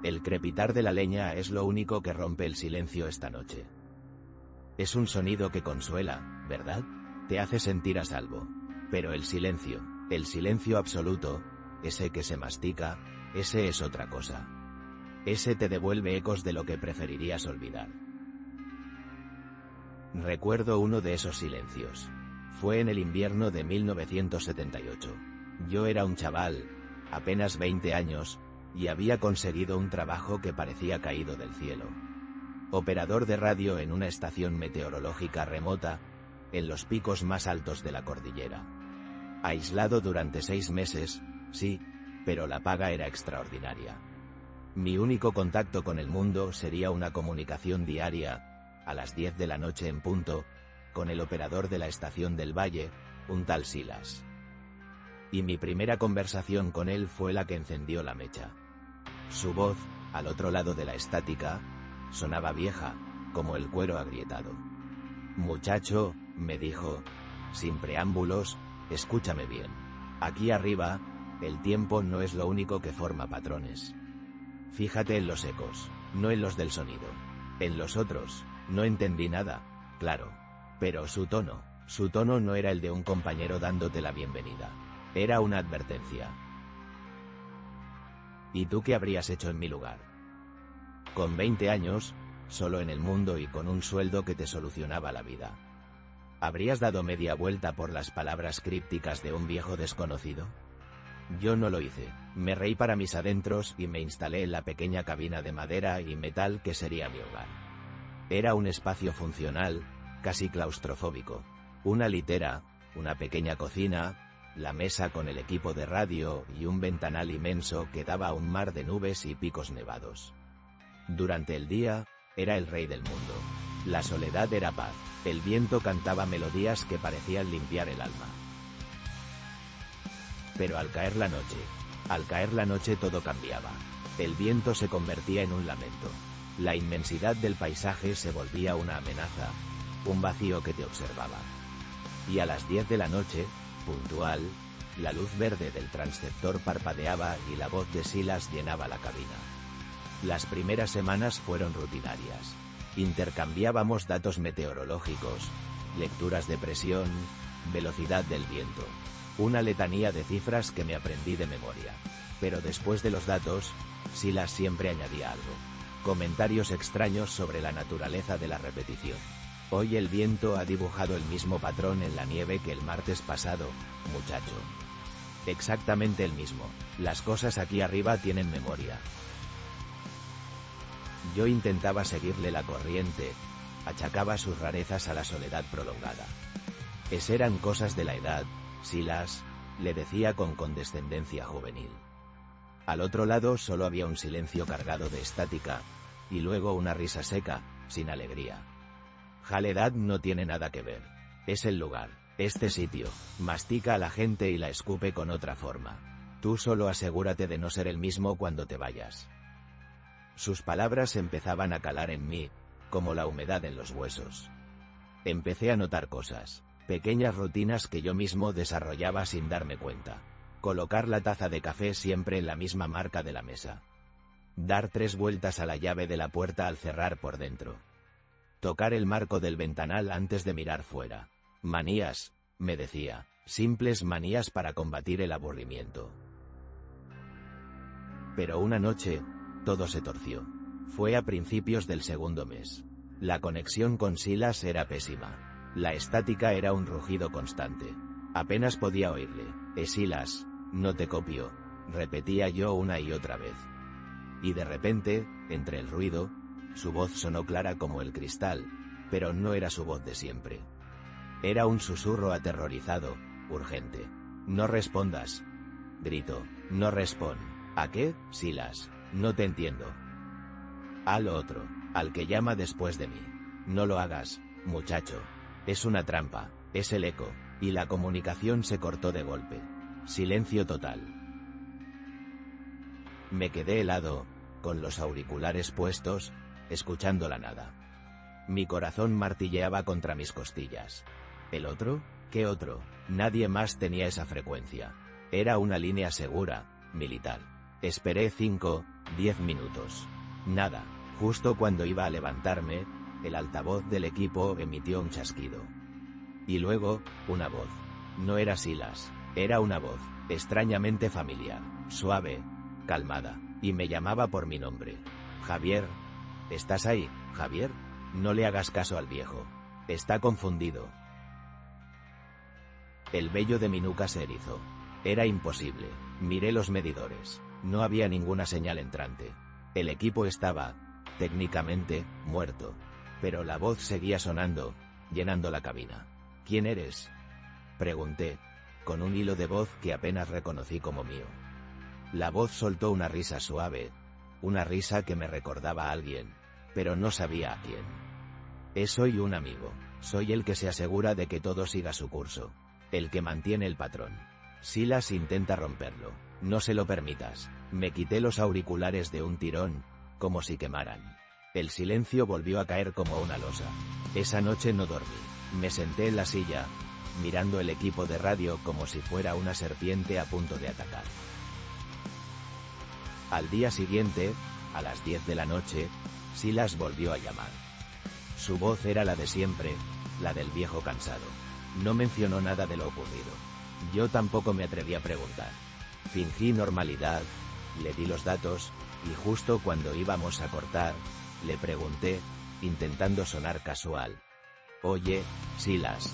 El crepitar de la leña es lo único que rompe el silencio esta noche. Es un sonido que consuela, ¿verdad? Te hace sentir a salvo. Pero el silencio absoluto, ese que se mastica, ese es otra cosa. Ese te devuelve ecos de lo que preferirías olvidar. Recuerdo uno de esos silencios. Fue en el invierno de 1978. Yo era un chaval, apenas 20 años, y había conseguido un trabajo que parecía caído del cielo. Operador de radio en una estación meteorológica remota, en los picos más altos de la cordillera. Aislado durante 6 meses, sí, pero la paga era extraordinaria. Mi único contacto con el mundo sería una comunicación diaria, a las 10 de la noche en punto, con el operador de la estación del Valle, un tal Silas. Y mi primera conversación con él fue la que encendió la mecha. Su voz, al otro lado de la estática, sonaba vieja, como el cuero agrietado. Muchacho, me dijo, sin preámbulos, escúchame bien. Aquí arriba, el tiempo no es lo único que forma patrones. Fíjate en los ecos, no en los del sonido. En los otros, no entendí nada, claro. Pero su tono no era el de un compañero dándote la bienvenida. Era una advertencia. ¿Y tú qué habrías hecho en mi lugar? Con 20 años, solo en el mundo y con un sueldo que te solucionaba la vida. ¿Habrías dado media vuelta por las palabras crípticas de un viejo desconocido? Yo no lo hice, me reí para mis adentros y me instalé en la pequeña cabina de madera y metal que sería mi hogar. Era un espacio funcional, casi claustrofóbico. Una litera, una pequeña cocina, la mesa con el equipo de radio y un ventanal inmenso que daba a un mar de nubes y picos nevados. Durante el día, era el rey del mundo. La soledad era paz, el viento cantaba melodías que parecían limpiar el alma. Pero al caer la noche todo cambiaba. El viento se convertía en un lamento. La inmensidad del paisaje se volvía una amenaza, un vacío que te observaba. Y a las 10 de la noche, puntual, la luz verde del transceptor parpadeaba y la voz de Silas llenaba la cabina. Las primeras semanas fueron rutinarias. Intercambiábamos datos meteorológicos, lecturas de presión, velocidad del viento, una letanía de cifras que me aprendí de memoria. Pero después de los datos, Silas siempre añadía algo. Comentarios extraños sobre la naturaleza de la repetición. Hoy el viento ha dibujado el mismo patrón en la nieve que el martes pasado, muchacho. Exactamente el mismo. Las cosas aquí arriba tienen memoria. Yo intentaba seguirle la corriente, achacaba sus rarezas a la soledad prolongada. Eran cosas de la edad, Silas, le decía con condescendencia juvenil. Al otro lado solo había un silencio cargado de estática, y luego una risa seca, sin alegría. La edad no tiene nada que ver. Es el lugar, este sitio, mastica a la gente y la escupe con otra forma. Tú solo asegúrate de no ser el mismo cuando te vayas. Sus palabras empezaban a calar en mí, como la humedad en los huesos. Empecé a notar cosas, pequeñas rutinas que yo mismo desarrollaba sin darme cuenta. Colocar la taza de café siempre en la misma marca de la mesa. Dar 3 vueltas a la llave de la puerta al cerrar por dentro. Tocar el marco del ventanal antes de mirar fuera. Manías, me decía, simples manías para combatir el aburrimiento. Pero una noche, todo se torció. Fue a principios del segundo mes. La conexión con Silas era pésima. La estática era un rugido constante. Apenas podía oírle. Silas, no te copio, repetía yo una y otra vez. Y de repente, entre el ruido, su voz sonó clara como el cristal, pero no era su voz de siempre. Era un susurro aterrorizado, urgente. No respondas. Grito, no respond. ¿A qué, Silas? No te entiendo. Al otro, al que llama después de mí. No lo hagas, muchacho. Es una trampa, es el eco, y la comunicación se cortó de golpe. Silencio total. Me quedé helado, con los auriculares puestos, escuchando la nada. Mi corazón martilleaba contra mis costillas. ¿El otro? ¿Qué otro? Nadie más tenía esa frecuencia. Era una línea segura, militar. Esperé 5, 10 minutos. Nada. Justo cuando iba a levantarme, el altavoz del equipo emitió un chasquido. Y luego, una voz. No era Silas, era una voz, extrañamente familiar, suave, calmada, y me llamaba por mi nombre. Javier. ¿Estás ahí, Javier? No le hagas caso al viejo. Está confundido. El vello de mi nuca se erizó. Era imposible. Miré los medidores. No había ninguna señal entrante. El equipo estaba, técnicamente, muerto. Pero la voz seguía sonando, llenando la cabina. ¿Quién eres?, pregunté, con un hilo de voz que apenas reconocí como mío. La voz soltó una risa suave, una risa que me recordaba a alguien, pero no sabía a quién. Soy un amigo, soy el que se asegura de que todo siga su curso, el que mantiene el patrón. Silas intenta romperlo, no se lo permitas. Me quité los auriculares de un tirón, como si quemaran. El silencio volvió a caer como una losa. Esa noche no dormí. Me senté en la silla, mirando el equipo de radio como si fuera una serpiente a punto de atacar. Al día siguiente, a las 10 de la noche, Silas volvió a llamar. Su voz era la de siempre, la del viejo cansado. No mencionó nada de lo ocurrido. Yo tampoco me atreví a preguntar. Fingí normalidad, le di los datos, y justo cuando íbamos a cortar, le pregunté, intentando sonar casual. Oye, Silas.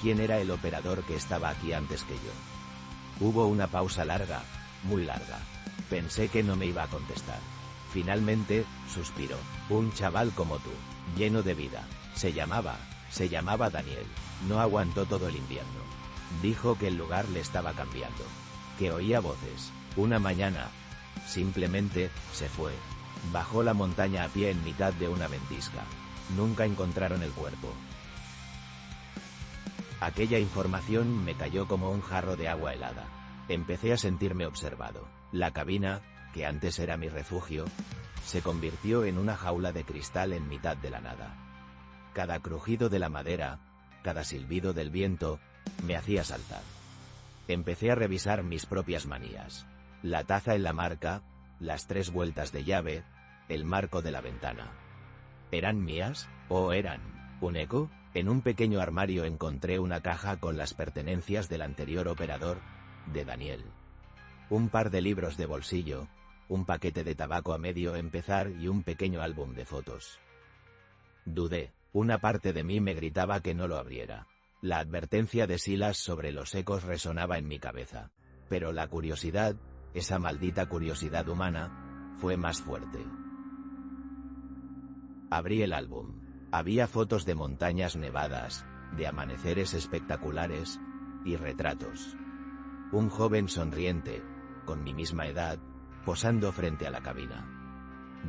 ¿Quién era el operador que estaba aquí antes que yo? Hubo una pausa larga, muy larga. Pensé que no me iba a contestar. Finalmente, suspiró. Un chaval como tú, lleno de vida. Se llamaba Daniel. No aguantó todo el invierno. Dijo que el lugar le estaba cambiando. Que oía voces. Una mañana, simplemente, se fue. Bajó la montaña a pie en mitad de una ventisca. Nunca encontraron el cuerpo. Aquella información me cayó como un jarro de agua helada. Empecé a sentirme observado. La cabina, que antes era mi refugio, se convirtió en una jaula de cristal en mitad de la nada. Cada crujido de la madera, cada silbido del viento, me hacía saltar. Empecé a revisar mis propias manías. La taza en la marca, las 3 vueltas de llave, el marco de la ventana. ¿Eran mías? ¿O eran un eco? En un pequeño armario encontré una caja con las pertenencias del anterior operador, de Daniel. Un par de libros de bolsillo, un paquete de tabaco a medio empezar y un pequeño álbum de fotos. Dudé. Una parte de mí me gritaba que no lo abriera. La advertencia de Silas sobre los ecos resonaba en mi cabeza. Pero la curiosidad, esa maldita curiosidad humana, fue más fuerte. Abrí el álbum. Había fotos de montañas nevadas, de amaneceres espectaculares, y retratos. Un joven sonriente, con mi misma edad, posando frente a la cabina.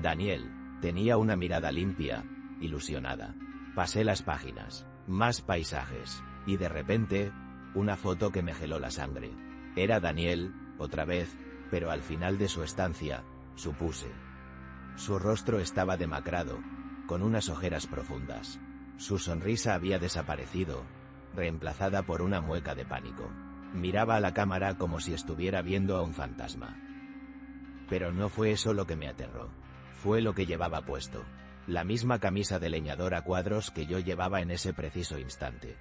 Daniel tenía una mirada limpia, ilusionada. Pasé las páginas, más paisajes, y de repente, una foto que me geló la sangre. Era Daniel, otra vez, pero al final de su estancia, supuse. Su rostro estaba demacrado, con unas ojeras profundas. Su sonrisa había desaparecido, reemplazada por una mueca de pánico. Miraba a la cámara como si estuviera viendo a un fantasma. Pero no fue eso lo que me aterró. Fue lo que llevaba puesto. La misma camisa de leñador a cuadros que yo llevaba en ese preciso instante.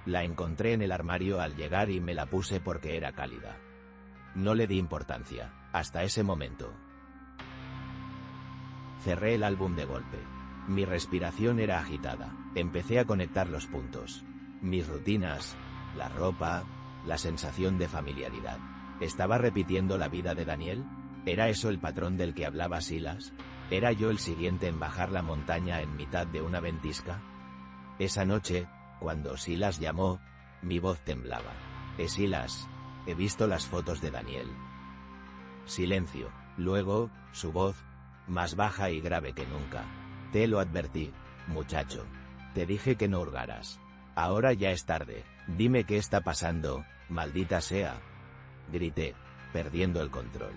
La encontré en el armario al llegar y me la puse porque era cálida. No le di importancia, hasta ese momento. Cerré el álbum de golpe. Mi respiración era agitada. Empecé a conectar los puntos. Mis rutinas, la ropa, la sensación de familiaridad. ¿Estaba repitiendo la vida de Daniel? ¿Era eso el patrón del que hablaba Silas? ¿Era yo el siguiente en bajar la montaña en mitad de una ventisca? Esa noche, cuando Silas llamó, mi voz temblaba. Silas, he visto las fotos de Daniel. Silencio. Luego, su voz, más baja y grave que nunca. Te lo advertí, muchacho. Te dije que no hurgaras. Ahora ya es tarde. Dime qué está pasando, maldita sea. Grité, perdiendo el control.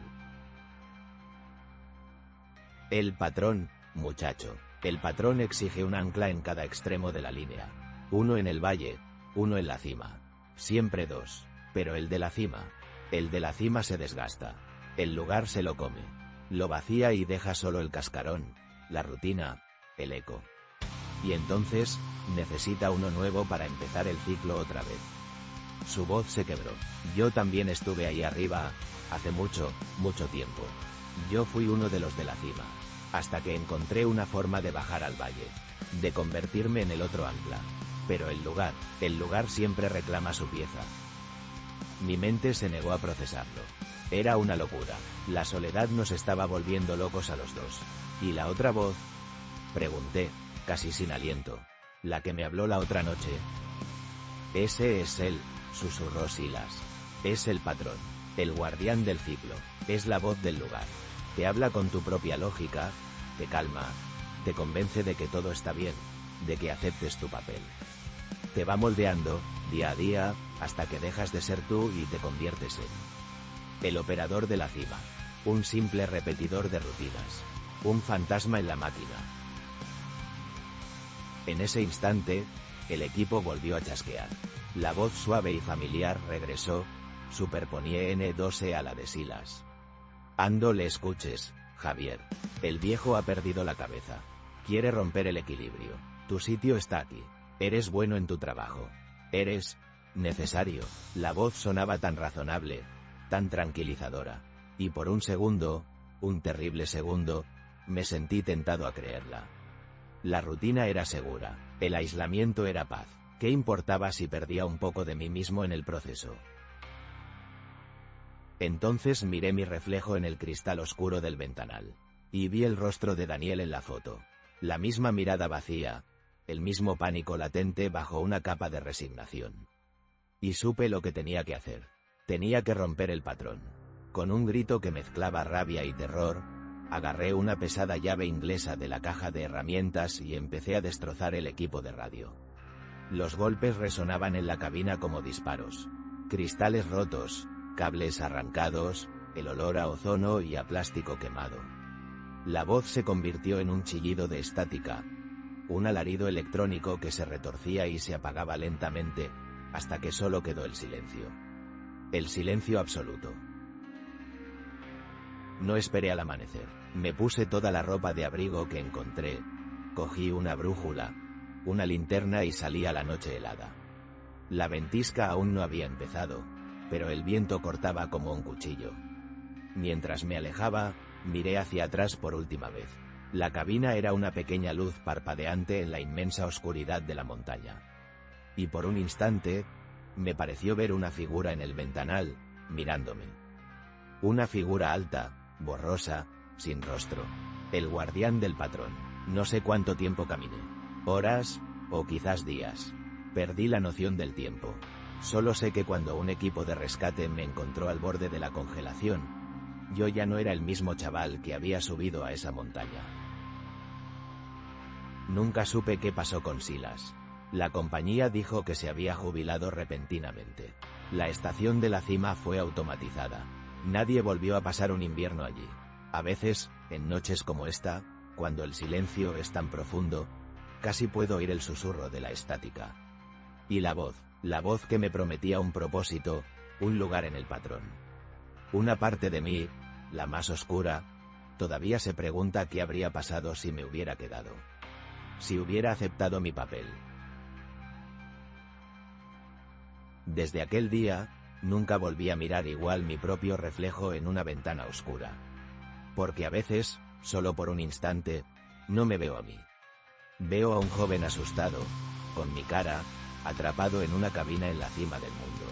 El patrón, muchacho. El patrón exige un ancla en cada extremo de la línea. Uno en el valle, uno en la cima. Siempre 2. Pero el de la cima se desgasta. El lugar se lo come. Lo vacía y deja solo el cascarón, la rutina, el eco. Y entonces, necesita uno nuevo para empezar el ciclo otra vez. Su voz se quebró. Yo también estuve ahí arriba, hace mucho, mucho tiempo. Yo fui uno de los de la cima. Hasta que encontré una forma de bajar al valle. De convertirme en el otro ancla. Pero el lugar siempre reclama su pieza. Mi mente se negó a procesarlo. Era una locura. La soledad nos estaba volviendo locos a los dos. ¿Y la otra voz? Pregunté, casi sin aliento. La que me habló la otra noche. Ese es él, susurró Silas. Es el patrón. El guardián del ciclo. Es la voz del lugar. Te habla con tu propia lógica, te calma, te convence de que todo está bien, de que aceptes tu papel. Te va moldeando, día a día, hasta que dejas de ser tú y te conviertes en el operador de la cima. Un simple repetidor de rutinas. Un fantasma en la máquina. En ese instante, el equipo volvió a chasquear. La voz suave y familiar regresó, superponía N2E a la de Silas. Ando le escuches, Javier. El viejo ha perdido la cabeza. Quiere romper el equilibrio. Tu sitio está aquí. Eres bueno en tu trabajo. Eres necesario. La voz sonaba tan razonable, tan tranquilizadora. Y por un segundo, un terrible segundo, me sentí tentado a creerla. La rutina era segura. El aislamiento era paz. ¿Qué importaba si perdía un poco de mí mismo en el proceso? Entonces miré mi reflejo en el cristal oscuro del ventanal. Y vi el rostro de Daniel en la foto. La misma mirada vacía, el mismo pánico latente bajo una capa de resignación. Y supe lo que tenía que hacer. Tenía que romper el patrón. Con un grito que mezclaba rabia y terror, agarré una pesada llave inglesa de la caja de herramientas y empecé a destrozar el equipo de radio. Los golpes resonaban en la cabina como disparos. Cristales rotos, cables arrancados, el olor a ozono y a plástico quemado. La voz se convirtió en un chillido de estática, un alarido electrónico que se retorcía y se apagaba lentamente, hasta que solo quedó el silencio. El silencio absoluto. No esperé al amanecer. Me puse toda la ropa de abrigo que encontré, cogí una brújula, una linterna y salí a la noche helada. La ventisca aún no había empezado, pero el viento cortaba como un cuchillo. Mientras me alejaba, miré hacia atrás por última vez. La cabina era una pequeña luz parpadeante en la inmensa oscuridad de la montaña. Y por un instante, me pareció ver una figura en el ventanal, mirándome. Una figura alta, borrosa, sin rostro. El guardián del patrón. No sé cuánto tiempo caminé. Horas, o quizás días. Perdí la noción del tiempo. Solo sé que cuando un equipo de rescate me encontró al borde de la congelación, yo ya no era el mismo chaval que había subido a esa montaña. Nunca supe qué pasó con Silas. La compañía dijo que se había jubilado repentinamente. La estación de la cima fue automatizada. Nadie volvió a pasar un invierno allí. A veces, en noches como esta, cuando el silencio es tan profundo, casi puedo oír el susurro de la estática. Y la voz que me prometía un propósito, un lugar en el patrón. Una parte de mí, la más oscura, todavía se pregunta qué habría pasado si me hubiera quedado. Si hubiera aceptado mi papel. Desde aquel día, nunca volví a mirar igual mi propio reflejo en una ventana oscura. Porque a veces, solo por un instante, no me veo a mí. Veo a un joven asustado, con mi cara, atrapado en una cabina en la cima del mundo.